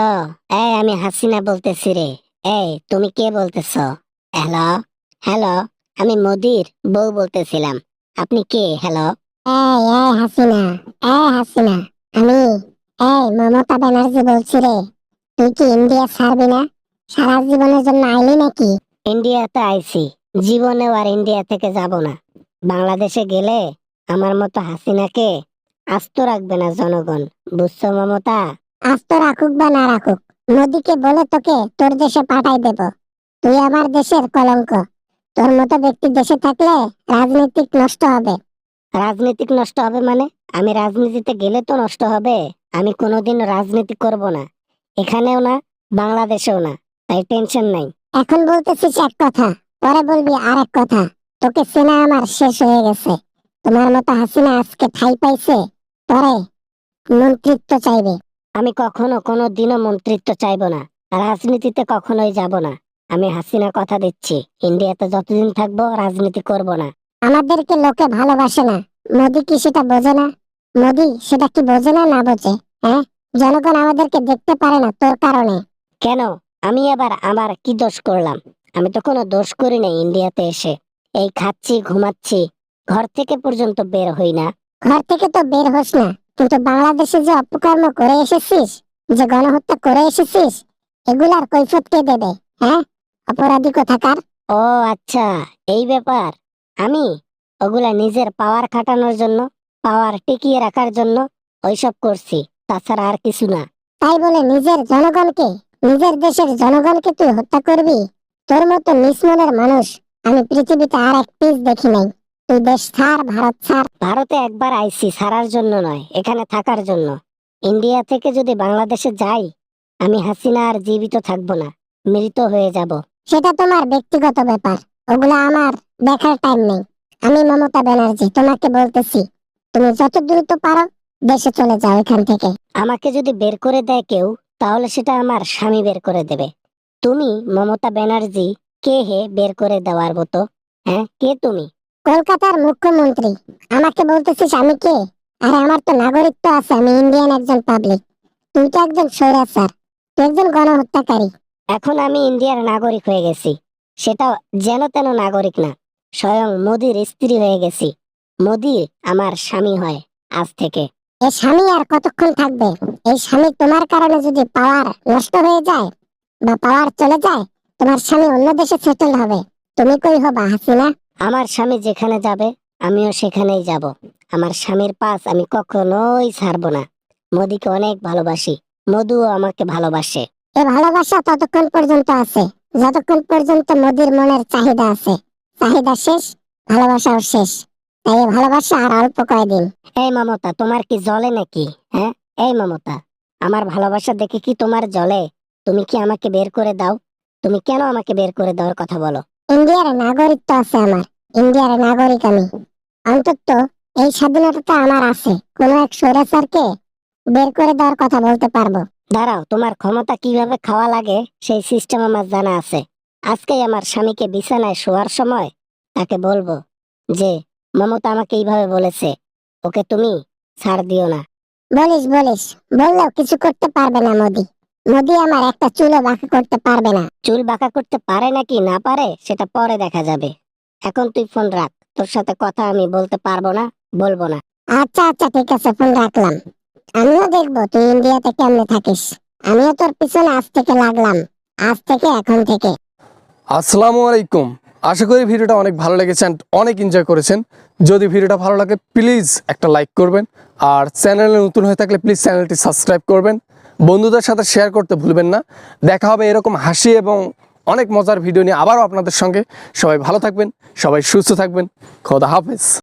Hello. আমি হাসিনা বলতেছি রে। তুমি কে বলতেছ? হ্যালো। হ্যালো। আমি মোদির বউ বলতেছিলাম। আপনি কে? হ্যালো। হাসিনা, হাসিনা, আমি মমতা ব্যানার্জি বলছি রে। তুই কি ইন্ডিয়া ছাড়বি না? সারা জীবনের জন্য আইলি নাকি? ইন্ডিয়াতে আইছি, জীবনেও আর ইন্ডিয়া থেকে যাব না। বাংলাদেশে গেলে আমার মতো হাসিনাকে আস্ত রাখবে না জনগণ। বুঝছো মমতা? আস্ত রাখুক বা না রাখুক, মোদিকে বলে তোকে তোর দেশে পাঠাই দেব। তুই আমার দেশের কলঙ্ক। তোর মতো ব্যক্তি দেশে থাকলে রাজনীতিক নষ্ট হবে। রাজনীতিক নষ্ট হবে মানে? আমি রাজনীতিতে গেলে তো নষ্ট হবে। আমি কোনোদিন রাজনীতি করব না, এখানেও না, বাংলাদেশেও না। তাই টেনশন নাই। এখন বলতেছিস এক কথা, পরে বলবি আর এক কথা। তোকে চেনা আমার শেষ হয়ে গেছে। তোমার মতো হাসিনা আজকে ঠাই পাইছে, পরে মন্ত্রিত্ব চাইবে। আমি কখনো কোনো দিনও মন্ত্রিত্ব চাইবো না, রাজনীতিতে কখনোই যাব না। আমি হাসিনা কথা দিচ্ছি, ইন্ডিয়াতে যতদিন থাকবো রাজনীতি করব না। আমাদেরকে লোকে ভালোবাসে না, মোদি কি সেটা বোঝে না? মোদি সেটা কি বোঝে না, না বোঝে? হ্যাঁ, জনগণ আমাদেরকে দেখতে পারে না তোর কারণে। কেন? আমি আবার আমার কি দোষ করলাম? আমি তো কোনো দোষ করি নাই। ইন্ডিয়াতে এসে এই খাচ্ছি, ঘুমাচ্ছি, ঘর থেকে পর্যন্ত বের হই না। ঘর থেকে তো বের হোস না, কিন্তু বাংলাদেশে যে অপকর্ম করে এসেছিস, যে গণহত্যা করে এসেছিস, এগুলার কৈফিয়ত কে দেবে? হ্যাঁ, অপরাধী কোথাকার। ও আচ্ছা, এই ব্যাপার। আমি ওগুলা নিজের পাওয়ার খাটানোর জন্য, পাওয়ার টিকিয়ে রাখার জন্য ওইসব করছি, তাছাড়া আর কিছু না। তাই বলে নিজের জনগণকে, নিজের দেশের জনগণকে তুই হত্যা করবি? তোর মতো নিঃস্মনের মানুষ আমি পৃথিবীতে আর এক পিস দেখি নাই। তুই দেশ ছাড়, ভারত ছাড়। ভারতে একবার আইছি ছাড়ার জন্য নয়, এখানে থাকার জন্য। ইন্ডিয়া থেকে যদি বাংলাদেশে যাই, আমি হাসিনা আর জীবিত থাকবো না, মৃত হয়ে যাব। সেটা তোমার ব্যক্তিগত ব্যাপার, ওগুলা আমার দেখার টাইম নেই। আমি মমতা ব্যানার্জি তোমাকে বলতেছি, তুমি যত দ্রুত পারো দেশে চলে যাও এখান থেকে। আমাকে যদি বের করে দেয় কেউ, তাহলে সেটা আমার স্বামী বের করে দেবে। তুমি মমতা ব্যানার্জি কে হে বের করে দেওয়ার মতো? হ্যাঁ, কে তুমি? কলকাতার মুখ্যমন্ত্রী, আমাকে বলতেছিস আমি কে? আরে আমার তো নাগরিকত্ব আছে, আমি ইন্ডিয়ান একজন পাবলিক। তুই তো একজন স্বৈরাচার, তুই একজন গণহত্যাকারী। এখন আমি ইন্ডিয়ার নাগরিক হয়ে গেছি, সেটাও যেন তেন নাগরিক না, স্বয়ং মোদির স্ত্রী হয়ে গেছি। মোদি আমার স্বামী হয় আজ থেকে। এই স্বামী আর কতক্ষণ থাকবে? এই স্বামী তোমার কারণে যদি পাওয়ার নষ্ট হয়ে যায় বা পাওয়ার চলে যায়, তোমার স্বামী অন্য দেশে সেটেল হবে। তুমি কই হবা হাসিনা? আমার স্বামী যেখানে যাবে আমিও সেখানেই যাব। আমার স্বামীর পাশ আমি কখনোই ছাড়বো না। মোদিকে অনেক ভালোবাসি, মধুও আমাকে ভালোবাসে। এই ভালোবাসা ততক্ষণ পর্যন্ত আছে যতক্ষণ পর্যন্ত মোদির মনের চাহিদা আছে। চাহিদা শেষ, ভালোবাসাও শেষ। তাই এই ভালোবাসা আর অল্প কয়দিন। এই মমতা, তোমার কি জ্বলে নাকি? হ্যাঁ, এই মমতা, আমার ভালোবাসা দেখে কি তোমার জ্বলে? তুমি কি আমাকে বের করে দাও? তুমি কেন আমাকে বের করে দেওয়ার কথা বলো? ইন্ডিয়ার নাগরিকত্ব আছে আমার, ইন্ডিয়ার নাগরিক আমি। অন্তত এই স্বাধীনতা আমার আছে, কোন এক স্বৈরাচারকে বের করে দেওয়ার কথা বলতে পারবো। দাঁড়াও, তোমার ক্ষমতা কিভাবে খাওয়া লাগে সেই সিস্টেম আমার জানা আছে। আজকেই আমার স্বামীকে বিছানায় শোয়ার সময় তাকে বলবো যে মমতা আমাকে এইভাবে বলেছে, ওকে তুমি ছাড় দিও না। বলিস বলিস, বললেও কিছু করতে পারবে না মোদি। মোদি আমার একটা চুলও বাঁকা করতে পারবে না। চুল বাঁকা করতে পারে নাকি না পারে সেটা পরে দেখা যাবে। এখন তুই ফোন রাখ, তোর সাথে কথা আমি বলতে পারবো না, বলবো না। আচ্ছা আচ্ছা, ঠিক আছে, ফোন রাখলাম। আমিও দেখবো তুই ইন্ডিয়াতে কেমনে থাকিস। আমিও তোর পিছনে আজ থেকে লাগলাম, আজ থেকে, এখন থেকে। আসসালামু আলাইকুম। আশা করি ভিডিওটা অনেক ভালো লেগেছে and অনেক এনজয় করেছেন। যদি ভিডিওটা ভালো লাগে প্লিজ একটা লাইক করবেন, আর চ্যানেলে নতুন হয়ে থাকলে প্লিজ চ্যানেলটি সাবস্ক্রাইব করবেন। বন্ধুদের সাথে শেয়ার করতে ভুলবেন না। দেখা হবে এরকম হাসি এবং অনেক মজার ভিডিও নিয়ে আবারও আপনাদের সঙ্গে। সবাই ভালো থাকবেন, সবাই সুস্থ থাকবেন। খোদা হাফেজ।